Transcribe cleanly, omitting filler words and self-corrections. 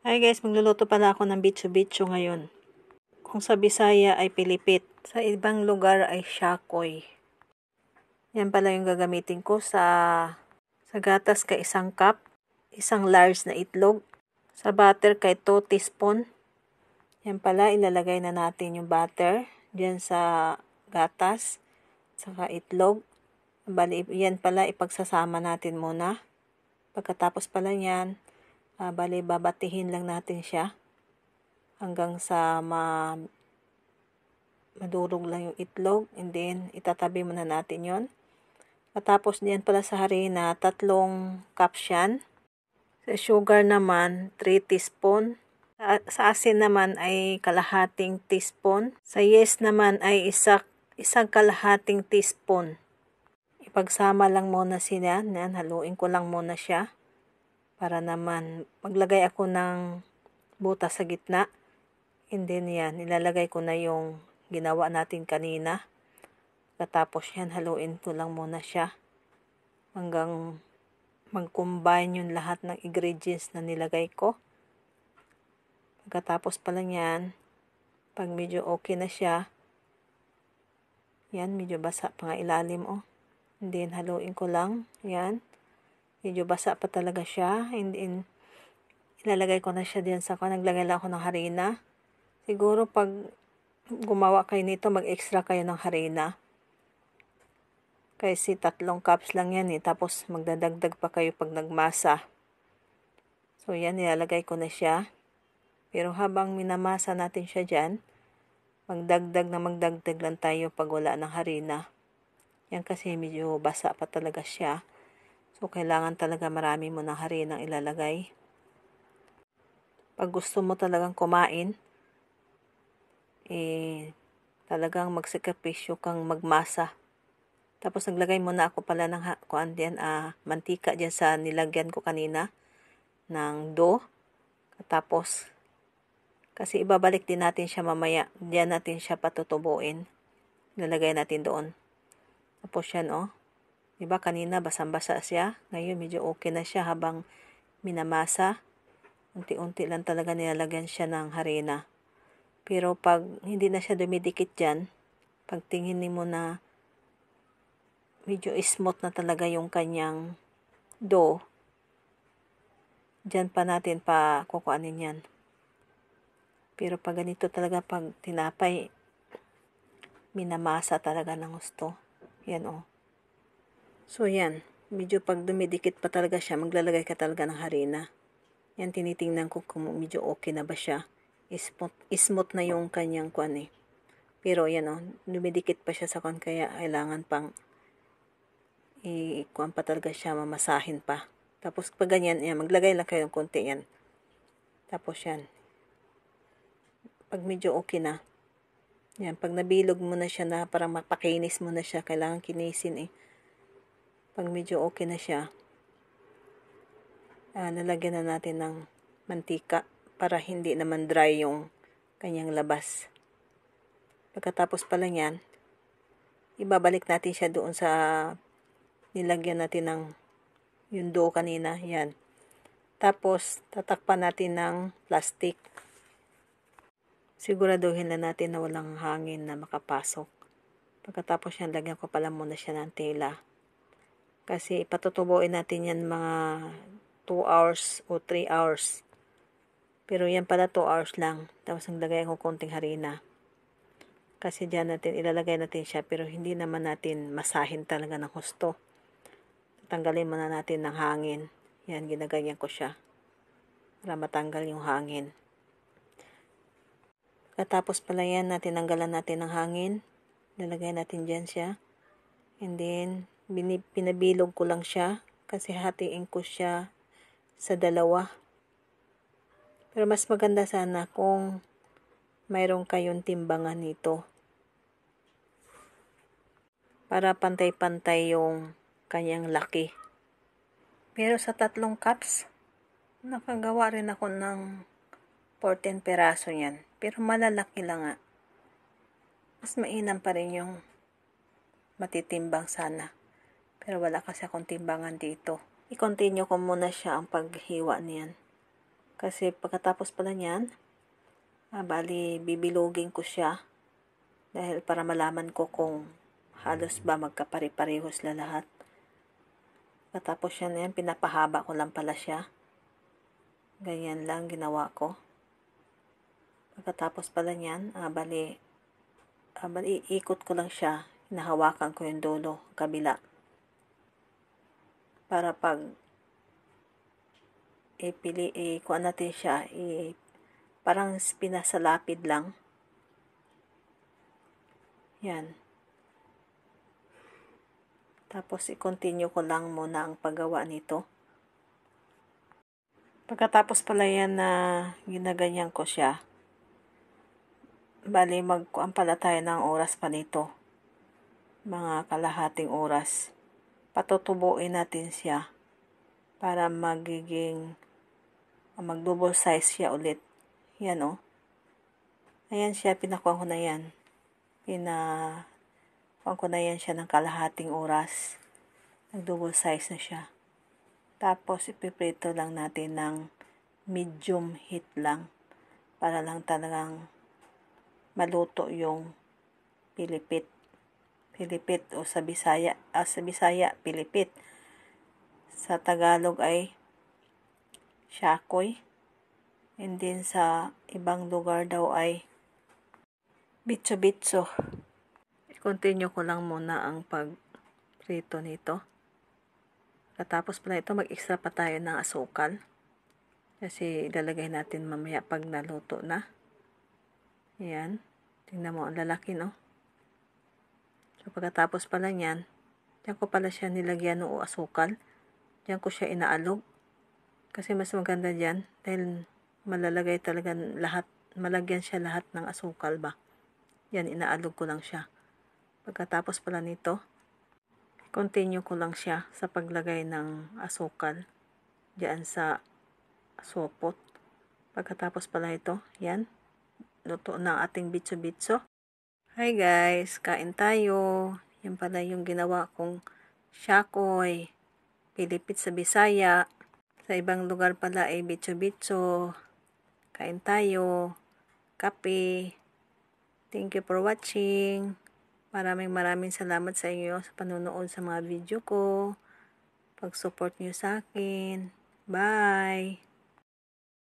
Hi guys, magluluto pala ako ng bitso-bitso ngayon. Kung sa Bisaya ay pilipit, sa ibang lugar ay shakoy. Yan pala yung gagamitin ko sa gatas kay 1 cup, isang large na itlog, sa butter kay 2 teaspoon. Yan pala, ilalagay na natin yung butter dyan sa gatas, saka itlog. Bali, yan pala ipagsasama natin muna. Pagkatapos pala yan, bali babatihin lang natin siya hanggang sa madurog lang yung itlog, and then itatabi muna natin yon. Tapos diyan pala sa harina, 3 cups yan. Sa sugar naman, 3 teaspoon. Sa asin naman ay kalahating teaspoon. Sa yes naman ay isang kalahating teaspoon. Ipagsama lang muna sila. Haluin ko lang muna siya. Para naman maglagay ako ng butas sa gitna. And then yan, ilalagay ko na yung ginawa natin kanina. Tapos yan, haluin ko lang muna siya hanggang mag-combine yung lahat ng ingredients na nilagay ko. Pagkatapos pa lang yan, pag medyo okay na siya, yan, medyo basa pa nga ilalim, oh. And then, haluin ko lang, yan. Medyo basa pa talaga siya. And then, ilalagay ko na siya diyan sa naglagay lang ako ng harina. Siguro pag gumawa kayo nito, mag-extra kayo ng harina. Kasi 3 cups lang yan eh. Tapos magdadagdag pa kayo pag nagmasa. So yan, nilalagay ko na siya. Pero habang minamasa natin siya dyan, magdagdag lang tayo pag wala ng harina. Yan kasi medyo basa pa talaga siya. So kailangan talaga marami mo ng harinang ilalagay. Pag gusto mo talagang kumain, talagang magsakripisyo kang magmasa. Tapos naglagay muna ako pala ng mantika dyan sa nilagyan ko kanina ng dough. Tapos, kasi ibabalik din natin siya mamaya. Diyan natin siya patutubuin. Nilagay natin doon. Tapos yan, oh. Diba kanina basang-basa siya. Ngayon medyo okay na siya habang minamasa. Unti-unti lang talaga nilalagyan siya ng harina. Pero pag hindi na siya dumidikit dyan, pag tingin mo na medyo smooth na talaga yung kanyang dough, dyan pa natin kukuanin yan. Pero pag ganito talaga, pag tinapay, minamasa talaga ng gusto. Yan, oh. So yan, medyo pag dumidikit pa talaga siya, maglalagay ka talaga ng harina. Yan, tinitingnan ko kung medyo okay na ba siya. Smooth na yung kanyang kuan eh. Pero yan, oh, dumidikit pa siya sa kuan, kaya kailangan pang kuan pa talaga siya, mamasahin pa. Tapos pag ganyan, yan, maglagay lang kayo ng konti yan. Tapos yan. Pag medyo okay na, yan, pag nabilog mo na siya na parang mapakinis mo na siya, kailangan kinisin eh. Pag medyo okay na siya, nalagyan na natin ng mantika para hindi naman dry yung kanyang labas. Pagkatapos pala yan, ibabalik natin siya doon sa nilagyan natin ng yung dough kanina. Yan. Tapos, tatakpan natin ng plastic. Siguraduhin na natin na walang hangin na makapasok. Pagkatapos yan, lagyan ko pala muna siya ng tela. Kasi ipatutubuin natin yan mga 2 hours o 3 hours. Pero yan pala 2 hours lang. Tapos naglagay ako konting harina. Kasi dyan natin, ilalagay natin siya, pero hindi naman natin masahin talaga ng husto. Tanggalin muna natin ng hangin. Yan, ginaganyan ko siya. Para matanggal yung hangin. Katapos pala yan, tinanggalan natin ng hangin. Nalagay natin dyan siya. And then, pinabilog ko lang siya. Kasi hatiin ko siya sa 2. Pero mas maganda sana kung mayroon kayong timbangan nito. Para pantay-pantay yung kanyang laki. Pero sa 3 cups, nakagawa rin ako ng 14 peraso yan. Pero malalaki lang nga. Mas mainam pa rin yung matitimbang sana. Pero wala kasi akong timbangan dito. I-continue ko muna siya ang paghiwa niyan. Kasi pagkatapos pala niyan, bali bibilogin ko siya dahil para malaman ko kung halos ba magkapare-parehos la lahat. Pagkatapos yan, pinapahaba ko lang pala siya. Ganyan lang ginawa ko. Pagkatapos pala niyan, bali iikot ko lang siya. Hinahawakan ko yung dulo, kabila. Para pag kuha natin siya, parang pinasalapid lang. Yan. Tapos i-continue ko lang muna ang paggawa nito. Pagkatapos pala yan na ginaganyan ko siya, bali magkuhan pala tayo ng oras pa nito. Mga kalahating oras. Patutubuin natin siya para mag-double size siya ulit. Yan o. Ayan siya, pinakuha ko na yan. Kuha ko na yan siya ng kalahating oras. Nag-double size na siya. Tapos, ipiprito lang natin ng medium heat lang. Para lang talagang maluto yung pilipit. Pilipit o sa Bisaya, pilipit. Sa Tagalog ay shakoy. And then sa ibang lugar daw ay bitso-bitso. I-continue ko lang muna ang pagprito nito. Katapos pala ito, mag-extra pa tayo ng asukal. Kasi ilalagay natin mamaya pag naluto na. Ayan. Tingnan mo, ang lalaki, no? So, pagkatapos pala niyan, diyan ko pala siya nilagyan ng asukal. Diyan ko siya inaalog. Kasi mas maganda diyan dahil malalagay talaga lahat, malagyan siya lahat ng asukal ba. Yan, inaalog ko lang siya. Pagkatapos pala nito, continue ko lang siya sa paglagay ng asukal diyan sa sopot. Pagkatapos pala ito, yan, luto na ating bitso-bitso. Hi guys, kain tayo. Yan pala yung ginawa kong shakoy. Pilipit sa Bisaya. Sa ibang lugar pala ay bitso-bitso. Kain tayo. Kape. Thank you for watching. Maraming salamat sa inyo sa panonood sa mga video ko. Pag-support niyo sa akin. Bye!